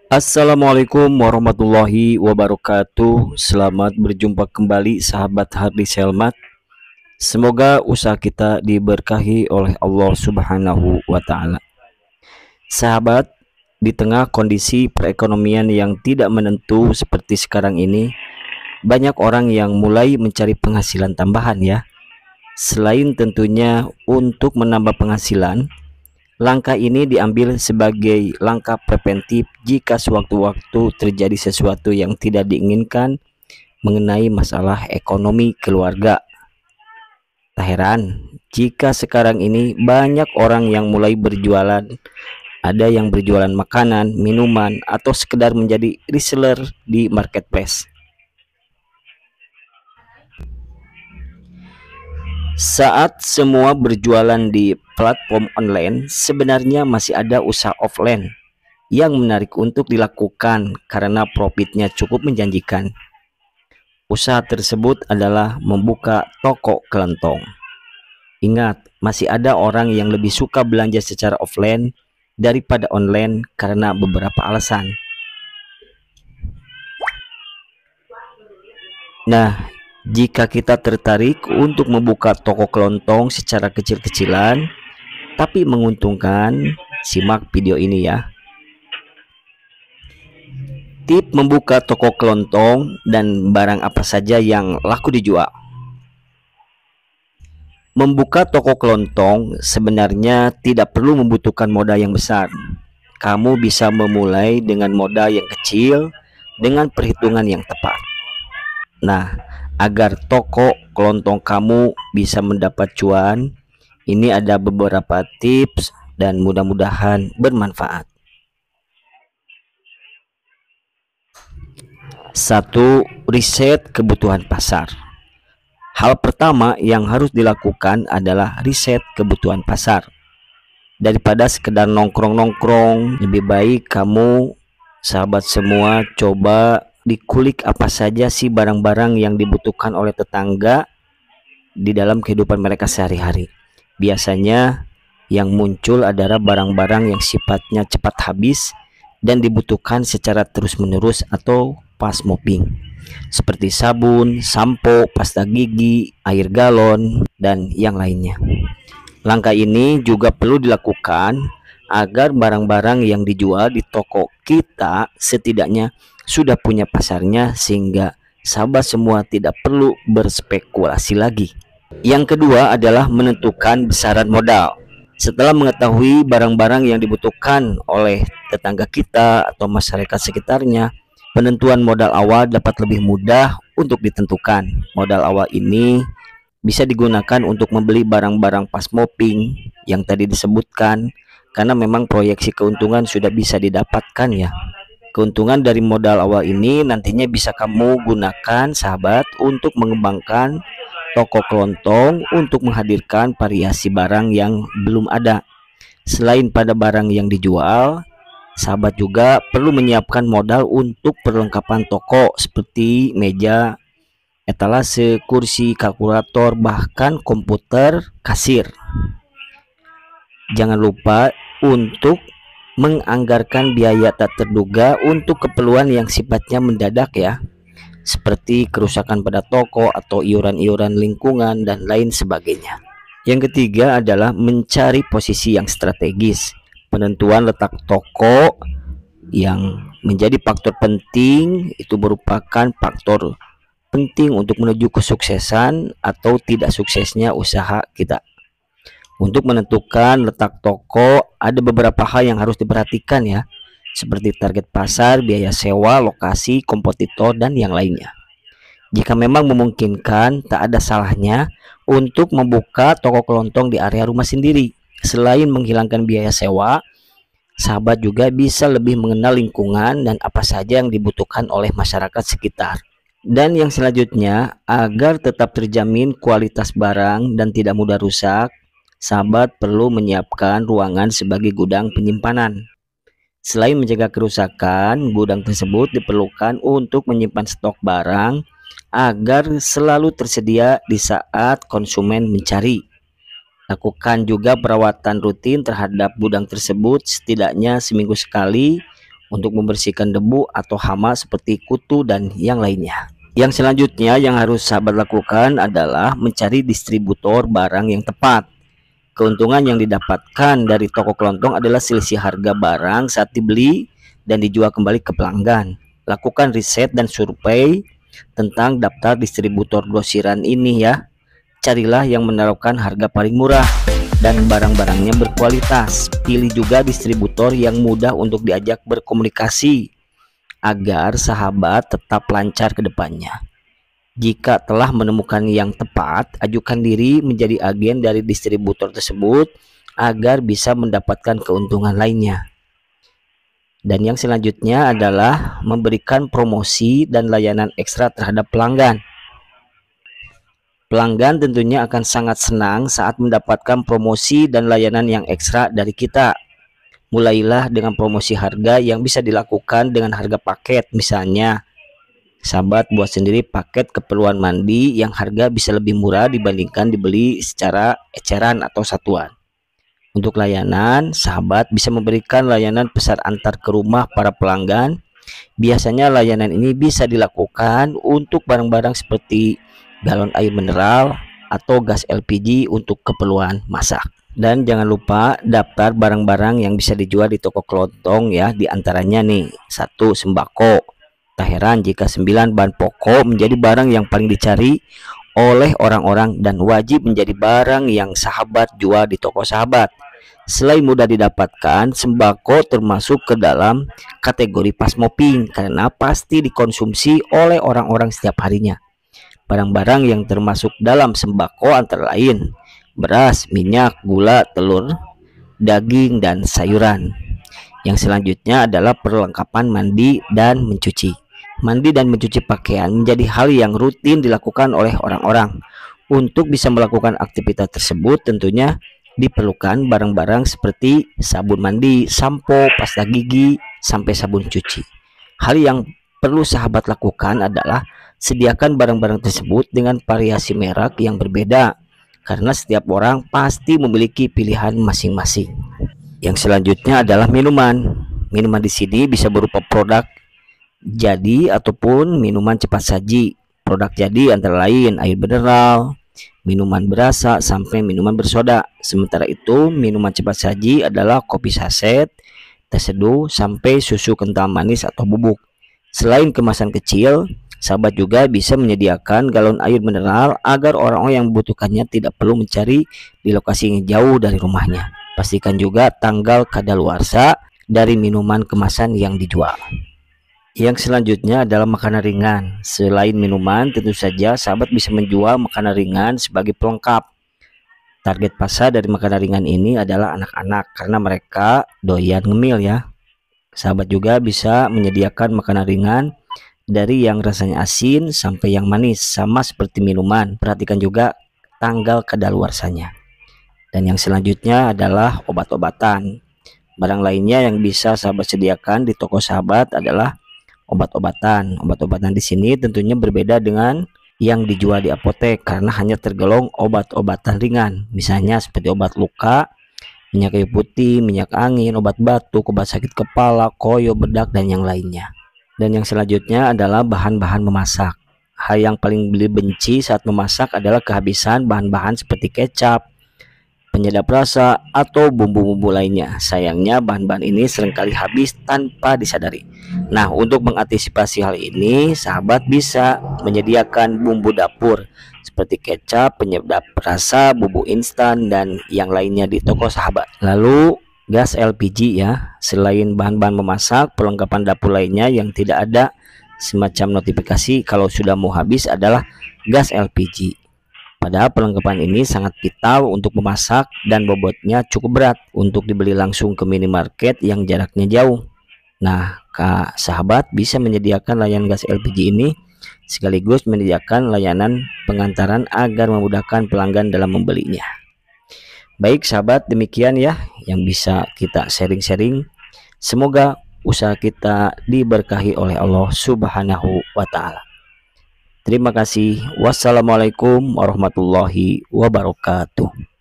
Assalamualaikum warahmatullahi wabarakatuh. Selamat berjumpa kembali sahabat Hardi Selmat. Semoga usaha kita diberkahi oleh Allah Subhanahu wa taala. Sahabat, di tengah kondisi perekonomian yang tidak menentu seperti sekarang ini, banyak orang yang mulai mencari penghasilan tambahan ya. Selain tentunya untuk menambah penghasilan, langkah ini diambil sebagai langkah preventif jika sewaktu-waktu terjadi sesuatu yang tidak diinginkan mengenai masalah ekonomi keluarga. Tak heran jika sekarang ini banyak orang yang mulai berjualan, ada yang berjualan makanan, minuman, atau sekedar menjadi reseller di marketplace. Saat semua berjualan di platform online, sebenarnya masih ada usaha offline yang menarik untuk dilakukan karena profitnya cukup menjanjikan. Usaha tersebut adalah membuka toko kelentong. Ingat, masih ada orang yang lebih suka belanja secara offline daripada online karena beberapa alasan. Nah, jika kita tertarik untuk membuka toko kelontong secara kecil-kecilan tapi menguntungkan, simak video ini ya. Tip membuka toko kelontong dan barang apa saja yang laku dijual. Membuka toko kelontong sebenarnya tidak perlu membutuhkan modal yang besar. Kamu bisa memulai dengan modal yang kecil dengan perhitungan yang tepat. Nah, agar toko kelontong kamu bisa mendapat cuan, ini ada beberapa tips dan mudah-mudahan bermanfaat. 1. Riset kebutuhan pasar. Hal pertama yang harus dilakukan adalah riset kebutuhan pasar. Daripada sekedar nongkrong-nongkrong, lebih baik kamu, sahabat semua, coba dikulik apa saja sih barang-barang yang dibutuhkan oleh tetangga di dalam kehidupan mereka sehari-hari. Biasanya yang muncul adalah barang-barang yang sifatnya cepat habis dan dibutuhkan secara terus-menerus atau fast moving, seperti sabun, sampo, pasta gigi, air galon, dan yang lainnya. Langkah ini juga perlu dilakukan agar barang-barang yang dijual di toko kita setidaknya sudah punya pasarnya, sehingga sahabat semua tidak perlu berspekulasi lagi. Yang kedua adalah menentukan besaran modal. Setelah mengetahui barang-barang yang dibutuhkan oleh tetangga kita atau masyarakat sekitarnya, penentuan modal awal dapat lebih mudah untuk ditentukan. Modal awal ini bisa digunakan untuk membeli barang-barang fast moving yang tadi disebutkan, karena memang proyeksi keuntungan sudah bisa didapatkan ya. Keuntungan dari modal awal ini nantinya bisa kamu gunakan sahabat untuk mengembangkan toko kelontong untuk menghadirkan variasi barang yang belum ada. Selain pada barang yang dijual, sahabat juga perlu menyiapkan modal untuk perlengkapan toko seperti meja, etalase, kursi, kalkulator, bahkan komputer kasir. Jangan lupa untuk menganggarkan biaya tak terduga untuk keperluan yang sifatnya mendadak ya, seperti kerusakan pada toko atau iuran-iuran lingkungan dan lain sebagainya. Yang ketiga adalah mencari posisi yang strategis. Penentuan letak toko yang menjadi faktor penting itu merupakan faktor penting untuk menuju kesuksesan atau tidak suksesnya usaha kita. Untuk menentukan letak toko, ada beberapa hal yang harus diperhatikan ya, seperti target pasar, biaya sewa, lokasi, kompetitor, dan yang lainnya. Jika memang memungkinkan, tak ada salahnya untuk membuka toko kelontong di area rumah sendiri. Selain menghilangkan biaya sewa, sahabat juga bisa lebih mengenal lingkungan dan apa saja yang dibutuhkan oleh masyarakat sekitar. Dan yang selanjutnya, agar tetap terjamin kualitas barang dan tidak mudah rusak, sahabat perlu menyiapkan ruangan sebagai gudang penyimpanan. Selain menjaga kerusakan, gudang tersebut diperlukan untuk menyimpan stok barang agar selalu tersedia di saat konsumen mencari. Lakukan juga perawatan rutin terhadap gudang tersebut setidaknya seminggu sekali untuk membersihkan debu atau hama seperti kutu dan yang lainnya. Yang selanjutnya yang harus sahabat lakukan adalah mencari distributor barang yang tepat. Keuntungan yang didapatkan dari toko kelontong adalah selisih harga barang saat dibeli dan dijual kembali ke pelanggan. Lakukan riset dan survei tentang daftar distributor grosiran ini ya. Carilah yang menaruhkan harga paling murah dan barang-barangnya berkualitas. Pilih juga distributor yang mudah untuk diajak berkomunikasi agar sahabat tetap lancar ke depannya. Jika telah menemukan yang tepat, ajukan diri menjadi agen dari distributor tersebut agar bisa mendapatkan keuntungan lainnya. Dan yang selanjutnya adalah memberikan promosi dan layanan ekstra terhadap pelanggan. Pelanggan tentunya akan sangat senang saat mendapatkan promosi dan layanan yang ekstra dari kita. Mulailah dengan promosi harga yang bisa dilakukan dengan harga paket. Misalnya, sahabat buat sendiri paket keperluan mandi yang harga bisa lebih murah dibandingkan dibeli secara eceran atau satuan. Untuk layanan, sahabat bisa memberikan layanan pesan antar ke rumah para pelanggan. Biasanya layanan ini bisa dilakukan untuk barang-barang seperti galon air mineral atau gas LPG untuk keperluan masak. Dan jangan lupa daftar barang-barang yang bisa dijual di toko kelontong ya, diantaranya nih 1. Sembako. Tak heran jika 9 bahan pokok menjadi barang yang paling dicari oleh orang-orang dan wajib menjadi barang yang sahabat jual di toko sahabat. Selain mudah didapatkan, sembako termasuk ke dalam kategori pasmoping karena pasti dikonsumsi oleh orang-orang setiap harinya. Barang-barang yang termasuk dalam sembako antara lain beras, minyak, gula, telur, daging, dan sayuran. Yang selanjutnya adalah perlengkapan mandi dan mencuci. Mandi dan mencuci pakaian menjadi hal yang rutin dilakukan oleh orang-orang. Untuk bisa melakukan aktivitas tersebut tentunya diperlukan barang-barang seperti sabun mandi, sampo, pasta gigi, sampai sabun cuci. Hal yang perlu sahabat lakukan adalah sediakan barang-barang tersebut dengan variasi merek yang berbeda, karena setiap orang pasti memiliki pilihan masing-masing. Yang selanjutnya adalah minuman. Minuman di sini bisa berupa produk jadi ataupun minuman cepat saji. Produk jadi antara lain air mineral, minuman berasa, sampai minuman bersoda. Sementara itu, minuman cepat saji adalah kopi saset, teh seduh, sampai susu kental manis atau bubuk. Selain kemasan kecil, sahabat juga bisa menyediakan galon air mineral agar orang-orang yang membutuhkannya tidak perlu mencari di lokasi yang jauh dari rumahnya. Pastikan juga tanggal kadaluarsa dari minuman kemasan yang dijual. Yang selanjutnya adalah makanan ringan. Selain minuman, tentu saja sahabat bisa menjual makanan ringan sebagai pelengkap. Target pasar dari makanan ringan ini adalah anak-anak karena mereka doyan ngemil ya. Sahabat juga bisa menyediakan makanan ringan dari yang rasanya asin sampai yang manis, sama seperti minuman. Perhatikan juga tanggal kadaluarsanya. Dan yang selanjutnya adalah obat-obatan. Barang lainnya yang bisa sahabat sediakan di toko sahabat adalah obat-obatan. Obat-obatan di sini tentunya berbeda dengan yang dijual di apotek karena hanya tergolong obat-obatan ringan. Misalnya seperti obat luka, minyak kayu putih, minyak angin, obat batuk, obat sakit kepala, koyo, bedak, dan yang lainnya. Dan yang selanjutnya adalah bahan-bahan memasak. Hal yang paling dibenci saat memasak adalah kehabisan bahan-bahan seperti kecap, penyedap rasa, atau bumbu-bumbu lainnya. Sayangnya bahan-bahan ini seringkali habis tanpa disadari. Nah, untuk mengantisipasi hal ini, sahabat bisa menyediakan bumbu dapur seperti kecap, penyedap rasa, bumbu instan, dan yang lainnya di toko sahabat. Lalu gas LPG ya, selain bahan-bahan memasak, perlengkapan dapur lainnya yang tidak ada semacam notifikasi kalau sudah mau habis adalah gas LPG. Padahal perlengkapan ini sangat vital untuk memasak dan bobotnya cukup berat untuk dibeli langsung ke minimarket yang jaraknya jauh. Nah, Kak sahabat bisa menyediakan layanan gas LPG ini sekaligus menyediakan layanan pengantaran agar memudahkan pelanggan dalam membelinya. Baik sahabat, demikian ya yang bisa kita sharing-sharing. Semoga usaha kita diberkahi oleh Allah Subhanahu wa Ta'ala. Terima kasih. Wassalamualaikum warahmatullahi wabarakatuh.